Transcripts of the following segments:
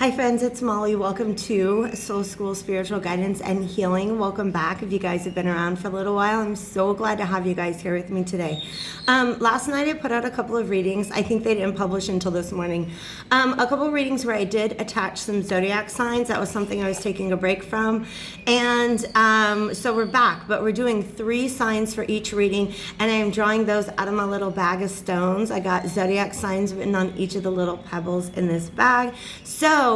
Hi friends, it's Molly. Welcome to Soul School Spiritual Guidance and Healing. Welcome back. If you guys have been around for a little while, I'm so glad to have you guys here with me today. Last night I put out a couple of readings. I think they didn't publish until this morning. A couple of readings where I did attach some zodiac signs. That was something I was taking a break from. And so we're back, but we're doing 3 signs for each reading, and I am drawing those out of my little bag of stones. I got zodiac signs written on each of the little pebbles in this bag. So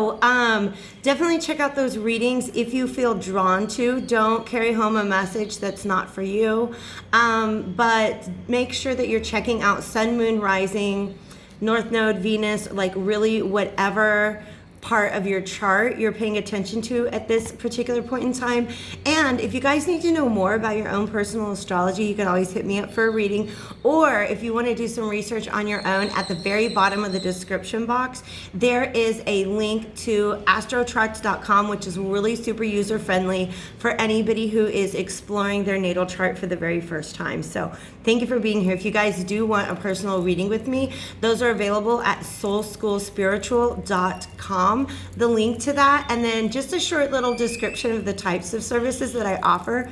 definitely check out those readings if you feel drawn to. Don't carry home a message that's not for you, but make sure that you're checking out Sun, Moon, Rising, North Node, Venus, like really whatever part of your chart you're paying attention to at this particular point in time. And if you guys need to know more about your own personal astrology, you can always hit me up for a reading, or if you want to do some research on your own, at the very bottom of the description box there is a link to AstroCharts.com, which is really super user friendly for anybody who is exploring their natal chart for the very first time. So thank you for being here. If you guys do want a personal reading with me, those are available at soulschoolspiritual.com. The link to that, and then just a short little description of the types of services that I offer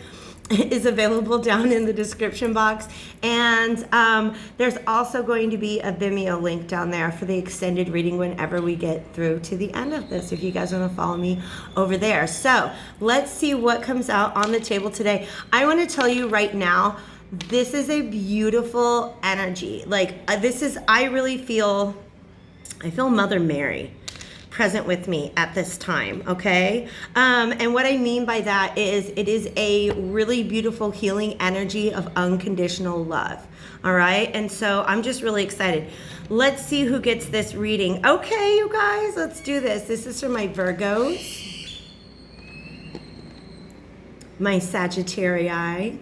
is available down in the description box. And there's also going to be a Vimeo link down there for the extended reading whenever we get through to the end of this, if you guys want to follow me over there. So let's see what comes out on the table today. I want to tell you right now, this is a beautiful energy. Like I feel Mother Mary present with me at this time, okay? And what I mean by that is it is a really beautiful healing energy of unconditional love, all right? And so I'm just really excited. Let's see who gets this reading. Okay, you guys, let's do this. This is for my Virgos, my Sagittarii,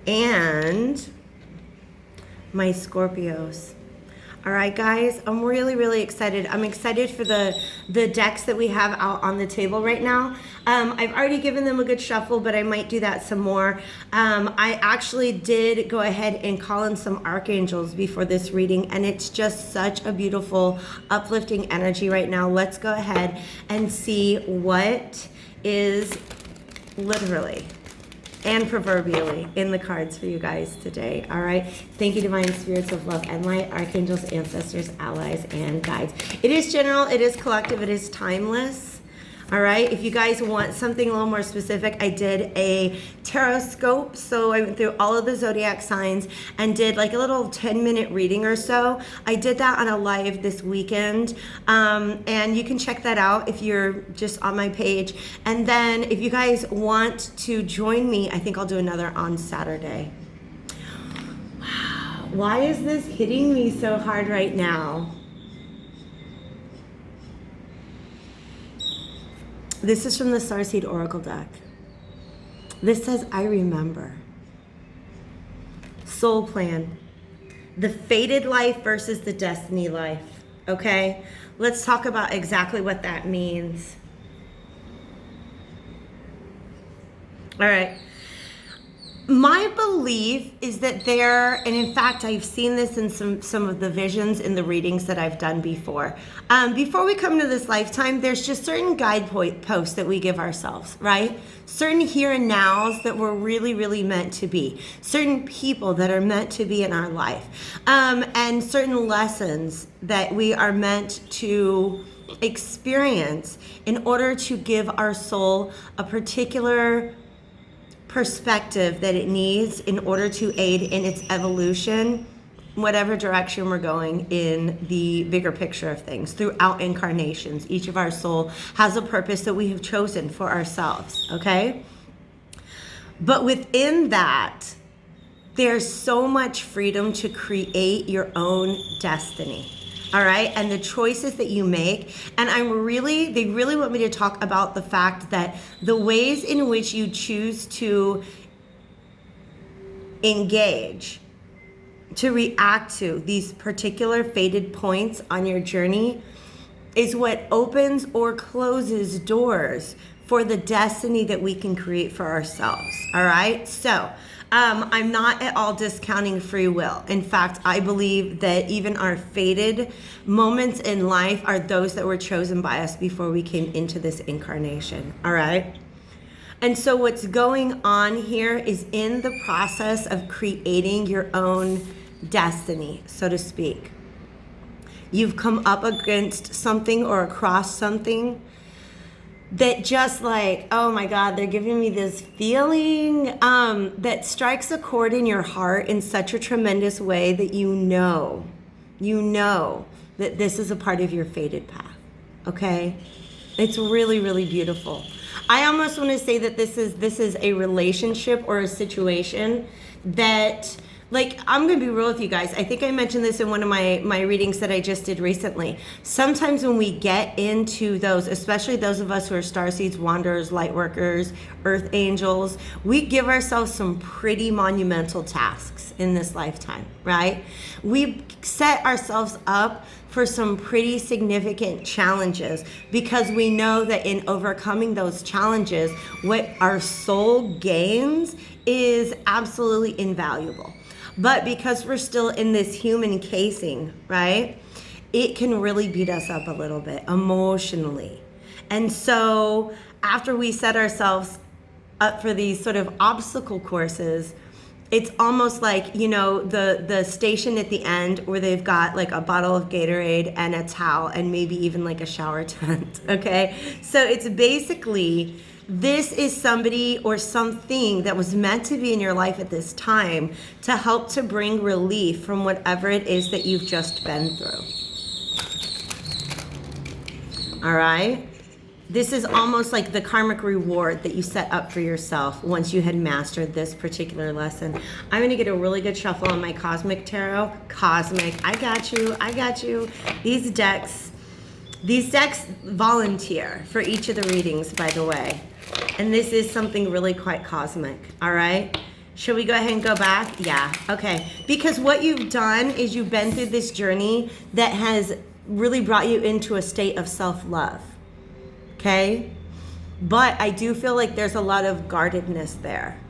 and my Scorpios. All right, guys, I'm really, really excited. I'm excited for the decks that we have out on the table right now. I've already given them a good shuffle, but I might do that some more. I actually did go ahead and call in some archangels before this reading, and it's just such a beautiful, uplifting energy right now. Let's go ahead and see what is literally and proverbially in the cards for you guys today. All right, thank you, divine spirits of love and light, archangels, ancestors, allies, and guides. It is general, it is collective, it is timeless. All right, if you guys want something a little more specific, I did a tarot scope. So I went through all of the zodiac signs and did like a little 10-minute reading or so. I did that on a live this weekend, and you can check that out if you're just on my page. And then if you guys want to join me, I think I'll do another on Saturday. Wow, why is this hitting me so hard right now? This is from the Starseed Oracle deck. This says, I remember. Soul plan. The fated life versus the destiny life. Okay? Let's talk about exactly what that means. All right. My belief is that and in fact, I've seen this in some of the visions in the readings that I've done before. Before we come to this lifetime, there's just certain guideposts that we give ourselves, right? Certain here and nows that we're really, really meant to be. Certain people that are meant to be in our life. And certain lessons that we are meant to experience in order to give our soul a particular perspective that it needs in order to aid in its evolution, whatever direction we're going in the bigger picture of things. Throughout incarnations, each of our soul has a purpose that we have chosen for ourselves, okay? But within that, there's so much freedom to create your own destiny. All right, and the choices that you make. And they really want me to talk about the fact that the ways in which you choose to engage, to react to these particular fated points on your journey is what opens or closes doors for the destiny that we can create for ourselves. All right, so I'm not at all discounting free will. In fact, I believe that even our fated moments in life are those that were chosen by us before we came into this incarnation. All right? And so what's going on here is in the process of creating your own destiny, so to speak. You've come up against something or across something that just like, oh my God, they're giving me this feeling that strikes a chord in your heart in such a tremendous way that you know that this is a part of your fated path, okay? It's really, really beautiful. I almost want to say that this is a relationship or a situation that, like, I'm going to be real with you guys. I think I mentioned this in one of my readings that I just did recently. Sometimes when we get into those, especially those of us who are starseeds, wanderers, light workers, earth angels, we give ourselves some pretty monumental tasks in this lifetime, right? We set ourselves up for some pretty significant challenges because we know that in overcoming those challenges, what our soul gains is absolutely invaluable. But because we're still in this human casing, right, it can really beat us up a little bit emotionally. And so after we set ourselves up for these sort of obstacle courses, it's almost like, you know, the station at the end where they've got like a bottle of Gatorade and a towel and maybe even like a shower tent, okay? So it's basically, this is somebody or something that was meant to be in your life at this time to help to bring relief from whatever it is that you've just been through. All right? This is almost like the karmic reward that you set up for yourself once you had mastered this particular lesson. I'm going to get a really good shuffle on my Cosmic Tarot. Cosmic, I got you. These decks volunteer for each of the readings, by the way. And this is something really quite cosmic, all right? Should we go ahead and go back? Yeah, okay. Because what you've done is you've been through this journey that has really brought you into a state of self-love. Okay? But I do feel like there's a lot of guardedness there.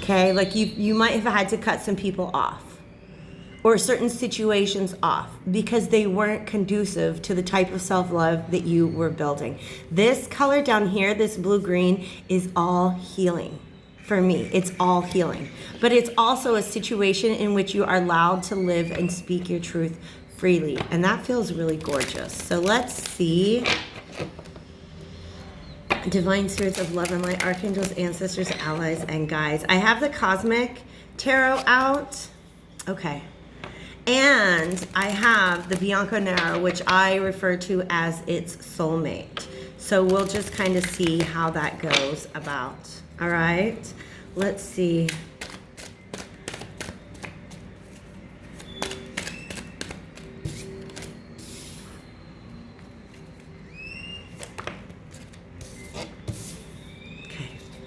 Okay? Like you might have had to cut some people off or certain situations off because they weren't conducive to the type of self-love that you were building. This color down here, this blue-green, is all healing. For me, it's all healing. But it's also a situation in which you are allowed to live and speak your truth freely. And that feels really gorgeous. So let's see. Divine spirits of love and light, archangels, ancestors, allies, and guides. I have the Cosmic Tarot out. Okay. And I have the Bianco Nero, which I refer to as its soulmate. So we'll just kind of see how that goes about. All right. Let's see.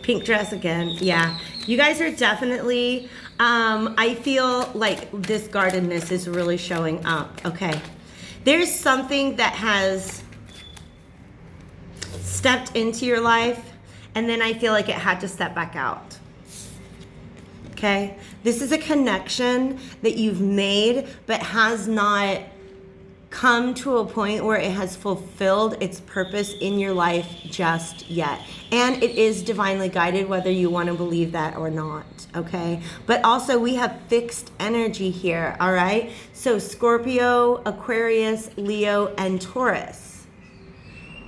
Pink dress again. Yeah, you guys are definitely, I feel like this guardedness is really showing up. Okay, there's something that has stepped into your life and then I feel like it had to step back out. Okay, this is a connection that you've made but has not come to a point where it has fulfilled its purpose in your life just yet. And it is divinely guided, whether you want to believe that or not, okay? But also we have fixed energy here, all right? So Scorpio, Aquarius, Leo, and Taurus.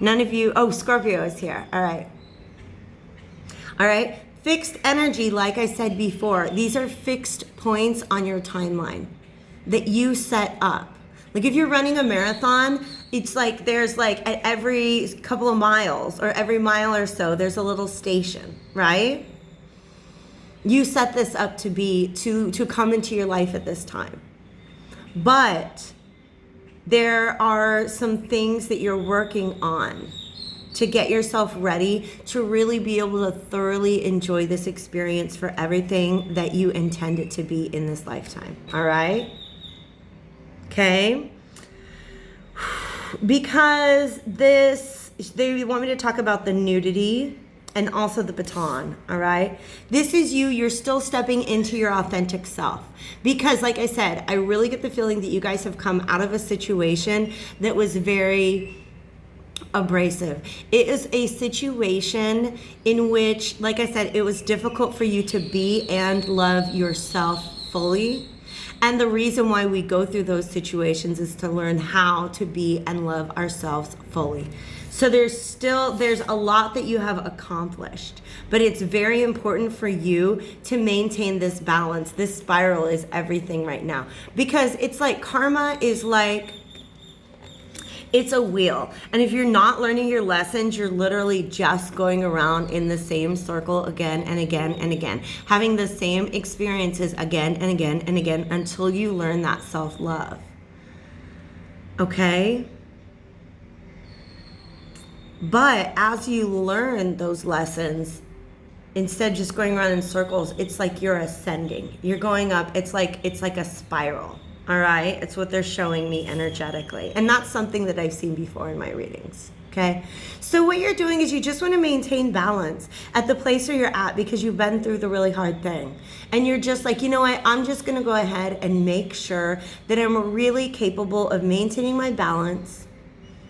None of you, oh, Scorpio is here, all right. All right, fixed energy, like I said before, these are fixed points on your timeline that you set up. Like if you're running a marathon, it's like there's like at every couple of miles or every mile or so, there's a little station, right? You set this up to be, to come into your life at this time. But there are some things that you're working on to get yourself ready to really be able to thoroughly enjoy this experience for everything that you intend it to be in this lifetime, all right? Okay, because they want me to talk about the nudity and also the baton, all right? This is you. You're still stepping into your authentic self. Because, like I said, I really get the feeling that you guys have come out of a situation that was very abrasive. It is a situation in which, like I said, it was difficult for you to be and love yourself fully. And the reason why we go through those situations is to learn how to be and love ourselves fully. So there's a lot that you have accomplished, but it's very important for you to maintain this balance. This spiral is everything right now, because it's like karma is like, it's a wheel. And if you're not learning your lessons, you're literally just going around in the same circle again and again and again, having the same experiences again and again and again until you learn that self-love. Okay? But as you learn those lessons, instead of just going around in circles, it's like you're ascending. You're going up. It's like a spiral. All right? It's what they're showing me energetically. And that's something that I've seen before in my readings. Okay? So what you're doing is you just want to maintain balance at the place where you're at, because you've been through the really hard thing. And you're just like, you know what? I'm just going to go ahead and make sure that I'm really capable of maintaining my balance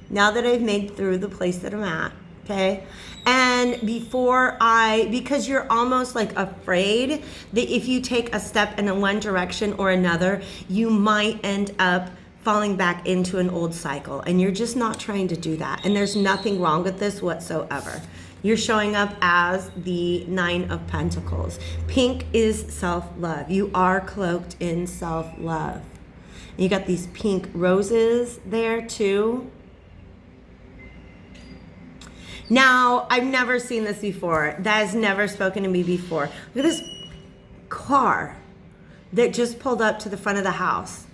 now that I've made through the place that I'm at. Okay? And because you're almost like afraid that if you take a step in one direction or another, you might end up falling back into an old cycle. And you're just not trying to do that. And there's nothing wrong with this whatsoever. You're showing up as the 9 of Pentacles. Pink is self-love. You are cloaked in self-love. You got these pink roses there too. Now, I've never seen this before. That has never spoken to me before. Look at this car that just pulled up to the front of the house.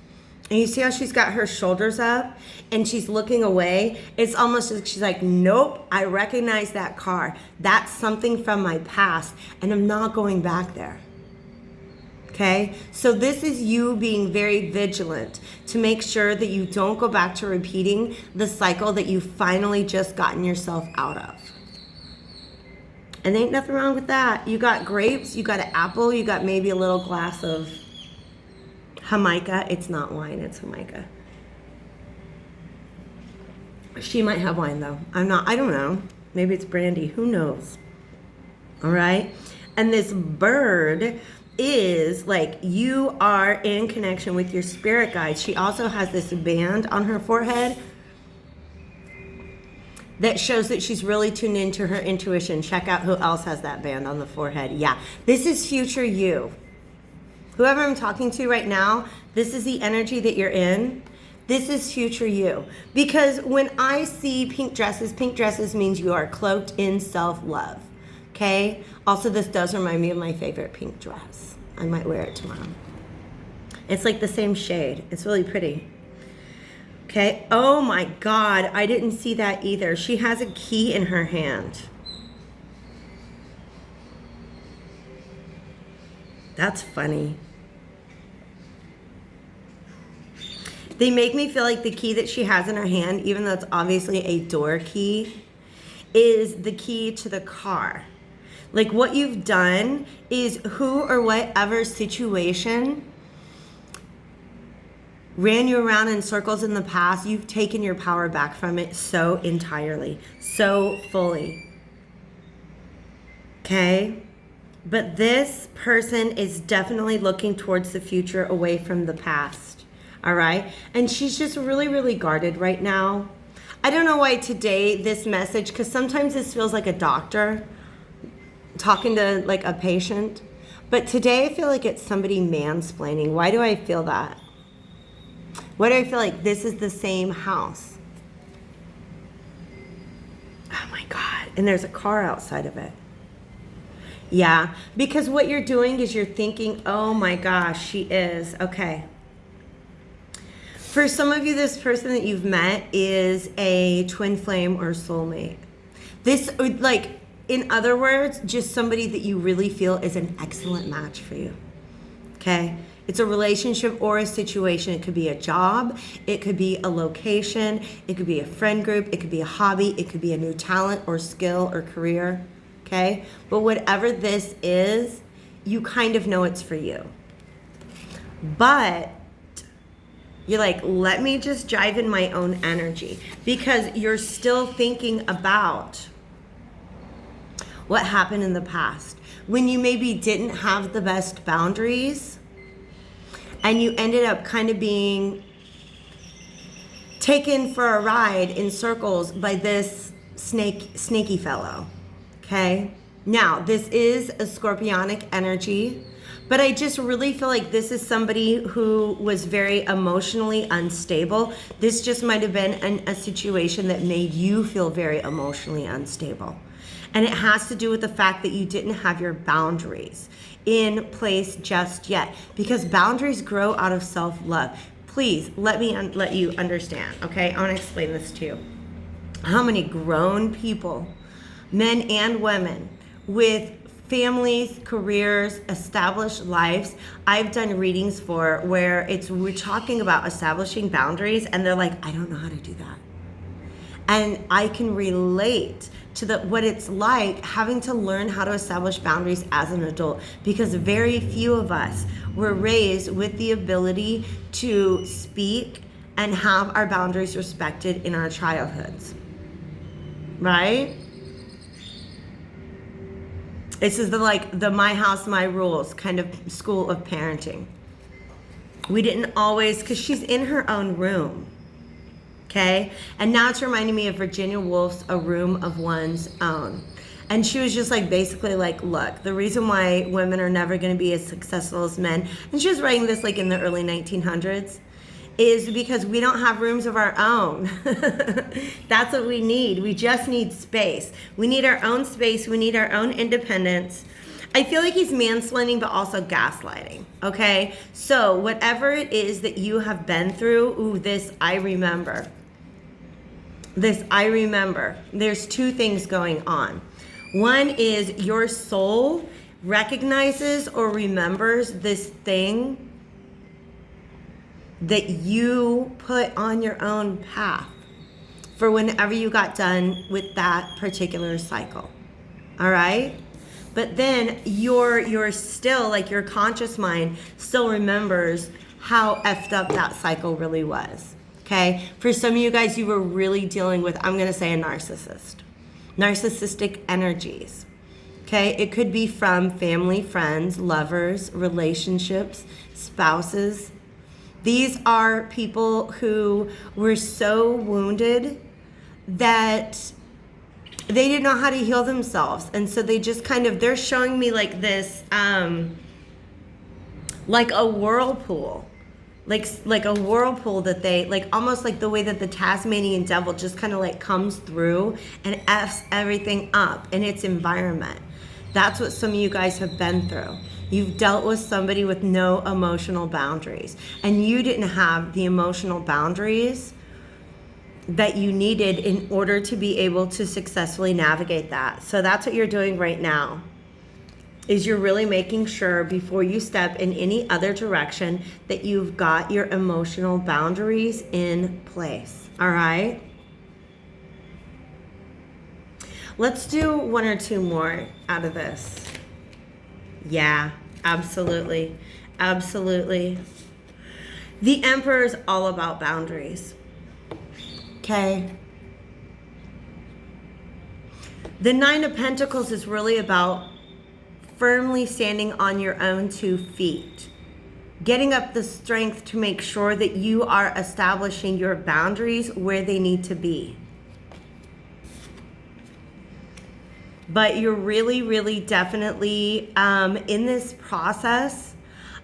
And you see how she's got her shoulders up and she's looking away? It's almost like she's like, nope, I recognize that car. That's something from my past, and I'm not going back there. Okay? So this is you being very vigilant to make sure that you don't go back to repeating the cycle that you finally just gotten yourself out of. And ain't nothing wrong with that. You got grapes, you got an apple, you got maybe a little glass of Jamaica. It's not wine, it's Jamaica. She might have wine though. I don't know. Maybe it's brandy. Who knows? All right? And this bird is like, you are in connection with your spirit guides. She also has this band on her forehead that shows that she's really tuned into her intuition. Check out who else has that band on the forehead. Yeah, this is future you. Whoever I'm talking to right now, this is the energy that you're in. This is future you. Because when I see pink dresses means you are cloaked in self-love. Okay? Also, this does remind me of my favorite pink dress. I might wear it tomorrow. It's like the same shade. It's really pretty. Okay. Oh my God. I didn't see that either. She has a key in her hand. That's funny. They make me feel like the key that she has in her hand, even though it's obviously a door key, is the key to the car. Like, what you've done is who or whatever situation ran you around in circles in the past, you've taken your power back from it so entirely, so fully. Okay? But this person is definitely looking towards the future, away from the past. All right? And she's just really, really guarded right now. I don't know why today this message, because sometimes this feels like a doctor talking to like a patient, but today I feel like it's somebody mansplaining. Why do I feel that? Why do I feel like this is the same house? Oh my God. And there's a car outside of it. Yeah, because what you're doing is you're thinking, oh my gosh, she is. Okay. For some of you, this person that you've met is a twin flame or soulmate. This, like, in other words, just somebody that you really feel is an excellent match for you. Okay? It's a relationship or a situation. It could be a job. It could be a location. It could be a friend group. It could be a hobby. It could be a new talent or skill or career. okay? But whatever this is, you kind of know it's for you. But you're like, let me just drive in my own energy, because you're still thinking about what happened in the past when you maybe didn't have the best boundaries and you ended up kind of being taken for a ride in circles by this snaky fellow, okay? Now, this is a scorpionic energy, but I just really feel like this is somebody who was very emotionally unstable. This just might have been a situation that made you feel very emotionally unstable. And it has to do with the fact that you didn't have your boundaries in place just yet, because boundaries grow out of self-love. Please let me let you understand, okay? I want to explain this to you. How many grown people, men and women, with families, careers, established lives, I've done readings for where we're talking about establishing boundaries, and they're like, I don't know how to do that. And I can relate to what it's like having to learn how to establish boundaries as an adult, because very few of us were raised with the ability to speak and have our boundaries respected in our childhoods, right? This is the my house, my rules kind of school of parenting. We didn't always, because she's in her own room, okay? And now it's reminding me of Virginia Woolf's A Room of One's Own. And she was just basically look, the reason why women are never going to be as successful as men, and she was writing this in the early 1900s, is because we don't have rooms of our own. That's what we need. We just need space. We need our own space. We need our own independence. I feel like he's mansplaining, but also gaslighting, okay? So whatever it is that you have been through, this I remember. There's two things going on. One is your soul recognizes or remembers this thing that you put on your own path for whenever you got done with that particular cycle. All right? But then you're still, your conscious mind still remembers how effed up that cycle really was. Okay? For some of you guys, you were really dealing with, I'm going to say, a narcissistic energies. Okay? It could be from family, friends, lovers, relationships, spouses. These are people who were so wounded that they didn't know how to heal themselves. And so they just they're showing me this, like a whirlpool. Like a whirlpool that they, almost like the way that the Tasmanian devil just comes through and F's everything up in its environment. That's what some of you guys have been through. You've dealt with somebody with no emotional boundaries, and you didn't have the emotional boundaries that you needed in order to be able to successfully navigate that. So that's what you're doing right now, is you're really making sure before you step in any other direction that you've got your emotional boundaries in place. All right? Let's do one or two more out of this. Yeah, absolutely. Absolutely. The Emperor is all about boundaries. Okay? The Nine of Pentacles is really about firmly standing on your own 2 feet. Getting up the strength to make sure that you are establishing your boundaries where they need to be. But you're really, really definitely in this process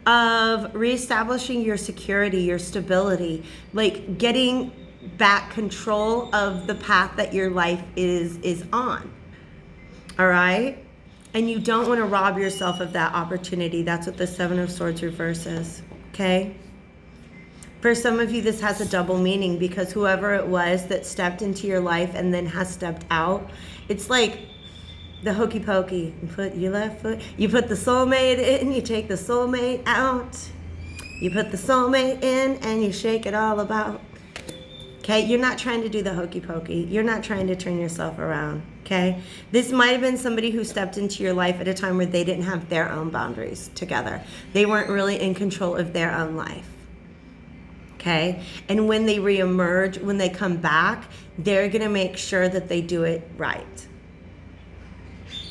of reestablishing your security, your stability, getting back control of the path that your life is on. All right? And you don't want to rob yourself of that opportunity. That's what the Seven of Swords reverse is. Okay? For some of you, this has a double meaning, because whoever it was that stepped into your life and then has stepped out, it's like the hokey pokey. You put your left foot, you put the soulmate in, you take the soulmate out. You put the soulmate in and you shake it all about. Okay, you're not trying to do the hokey pokey. You're not trying to turn yourself around. Okay, this might have been somebody who stepped into your life at a time where they didn't have their own boundaries together. They weren't really in control of their own life. Okay, and when they reemerge, when they come back, they're gonna make sure that they do it right.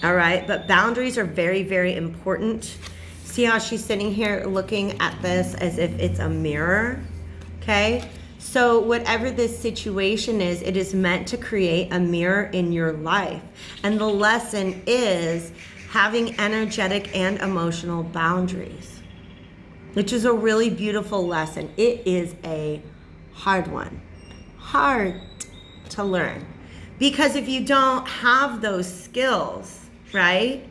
All right, but boundaries are very, very important. See how she's sitting here looking at this as if it's a mirror, okay? So whatever this situation is, it is meant to create a mirror in your life. And the lesson is having energetic and emotional boundaries, which is a really beautiful lesson. It is a hard one, hard to learn. Because if you don't have those skills, right?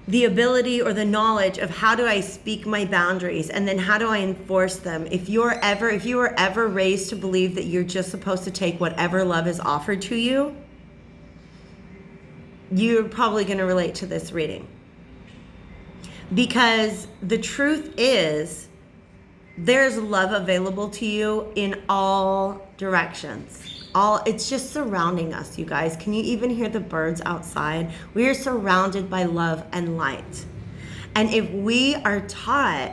The ability or the knowledge of how do I speak my boundaries and then how do I enforce them. If you were ever raised to believe that you're just supposed to take whatever love is offered to you, you're probably going to relate to this reading. Because the truth is, there's love available to you in all directions. It's just surrounding us, you guys. Can you even hear the birds outside? We are surrounded by love and light. And if we are taught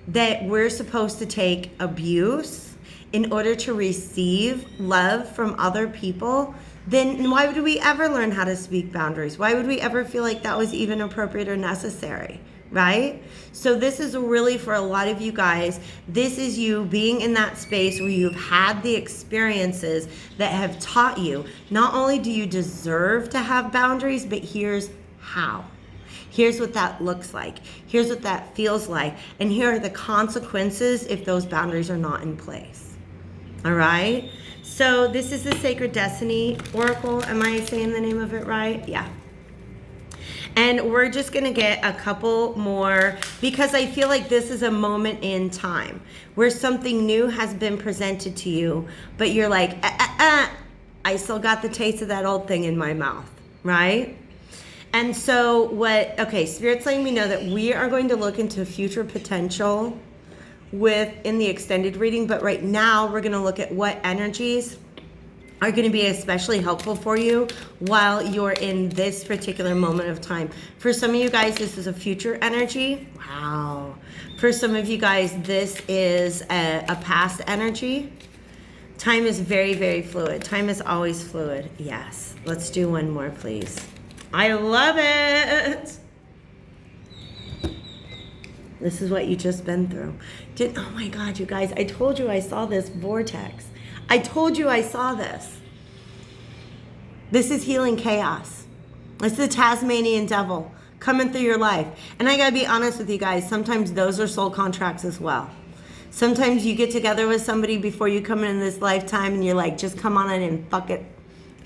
that we're supposed to take abuse in order to receive love from other people, then why would we ever learn how to speak boundaries? Why would we ever feel like that was even appropriate or necessary? Right? So this is really, for a lot of you guys, this is you being in that space where you've had the experiences that have taught you, not only do you deserve to have boundaries, but here's how. Here's what that looks like. Here's what that feels like. And here are the consequences if those boundaries are not in place. All right? So this is the Sacred Destiny Oracle. Am I saying the name of it right? Yeah. And we're just going to get a couple more because I feel like this is a moment in time where something new has been presented to you, but you're like, I still got the taste of that old thing in my mouth, right? And so Spirit's letting me know that we are going to look into future potential in the extended reading, but right now we're going to look at what energies are going to be especially helpful for you while you're in this particular moment of time. For some of you guys, this is a future energy. Wow. For some of you guys, this is a past energy. Time is very, very fluid. Time is always fluid. Yes. Let's do one more, please. I love it. This is what you just been through. Oh my God, you guys, I told you I saw this vortex. I told you I saw this. This is healing chaos. It's the Tasmanian devil coming through your life. And I gotta be honest with you guys, sometimes those are soul contracts as well. Sometimes you get together with somebody before you come in this lifetime and you're like, just come on in and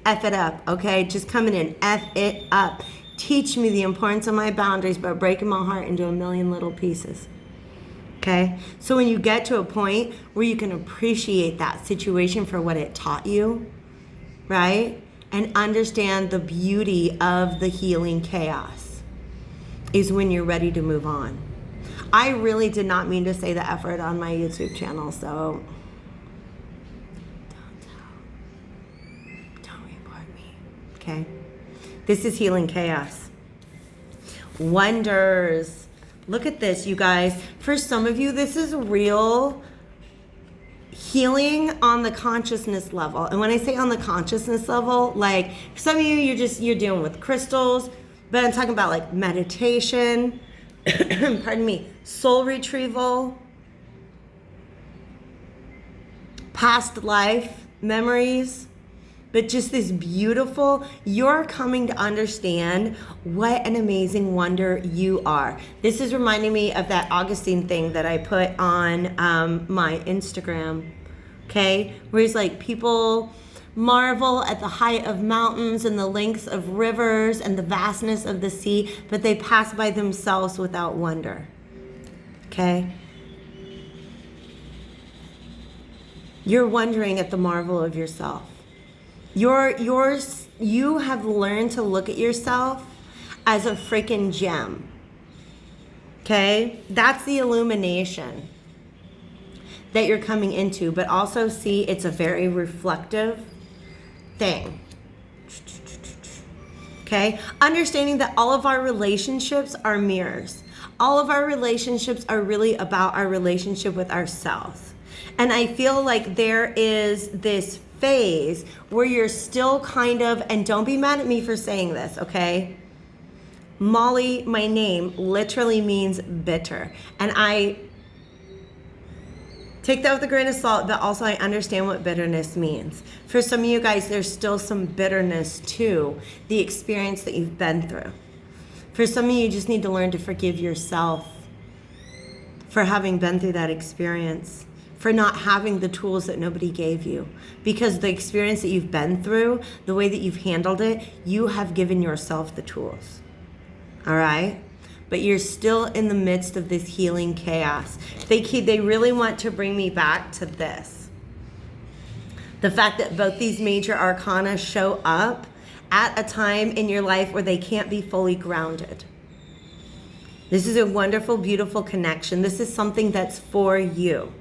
F it up, okay? Just come in and F it up. Teach me the importance of my boundaries by breaking my heart into a million little pieces. Okay? So when you get to a point where you can appreciate that situation for what it taught you, right? And understand the beauty of the healing chaos is when you're ready to move on. I really did not mean to say the F word on my YouTube channel, so don't report me, okay? This is healing chaos. Wonders. Look at this, you guys. For some of you, this is real healing on the consciousness level. And when I say on the consciousness level, like some of you, you're dealing with crystals, but I'm talking about like meditation, pardon me, soul retrieval, past life memories. But just this beautiful, you're coming to understand what an amazing wonder you are. This is reminding me of that Augustine thing that I put on my Instagram, okay? Where he's like, people marvel at the height of mountains and the lengths of rivers and the vastness of the sea, but they pass by themselves without wonder, okay? You're wondering at the marvel of yourself. You have learned to look at yourself as a freaking gem. Okay? That's the illumination. that you're coming into, but also see it's a very reflective thing. Okay? Understanding that all of our relationships are mirrors. All of our relationships are really about our relationship with ourselves. And I feel like there is this phase where you're still kind of, and don't be mad at me for saying this, okay? Molly, my name, literally means bitter. And I take that with a grain of salt, but also I understand what bitterness means. For some of you guys, there's still some bitterness to the experience that you've been through. For some of you, you just need to learn to forgive yourself for having been through that experience, for not having the tools that nobody gave you. Because the experience that you've been through, the way that you've handled it, you have given yourself the tools. All right? But you're still in the midst of this healing chaos. They really want to bring me back to this. The fact that both these major arcana show up at a time in your life where they can't be fully grounded. This is a wonderful, beautiful connection. This is something that's for you.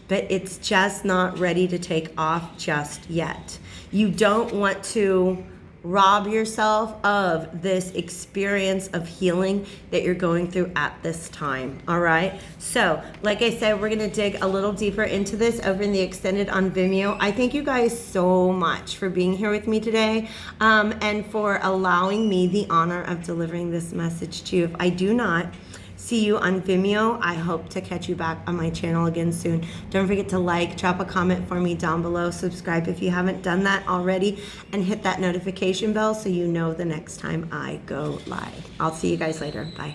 But it's just not ready to take off just yet. You don't want to rob yourself of this experience of healing that you're going through at this time. All right. So like I said, we're going to dig a little deeper into this over in the extended on Vimeo. I thank you guys so much for being here with me today, and for allowing me the honor of delivering this message to you. If I do not see you on Vimeo, I hope to catch you back on my channel again soon. Don't forget to like, drop a comment for me down below, subscribe if you haven't done that already, and hit that notification bell so you know the next time I go live. I'll see you guys later. Bye.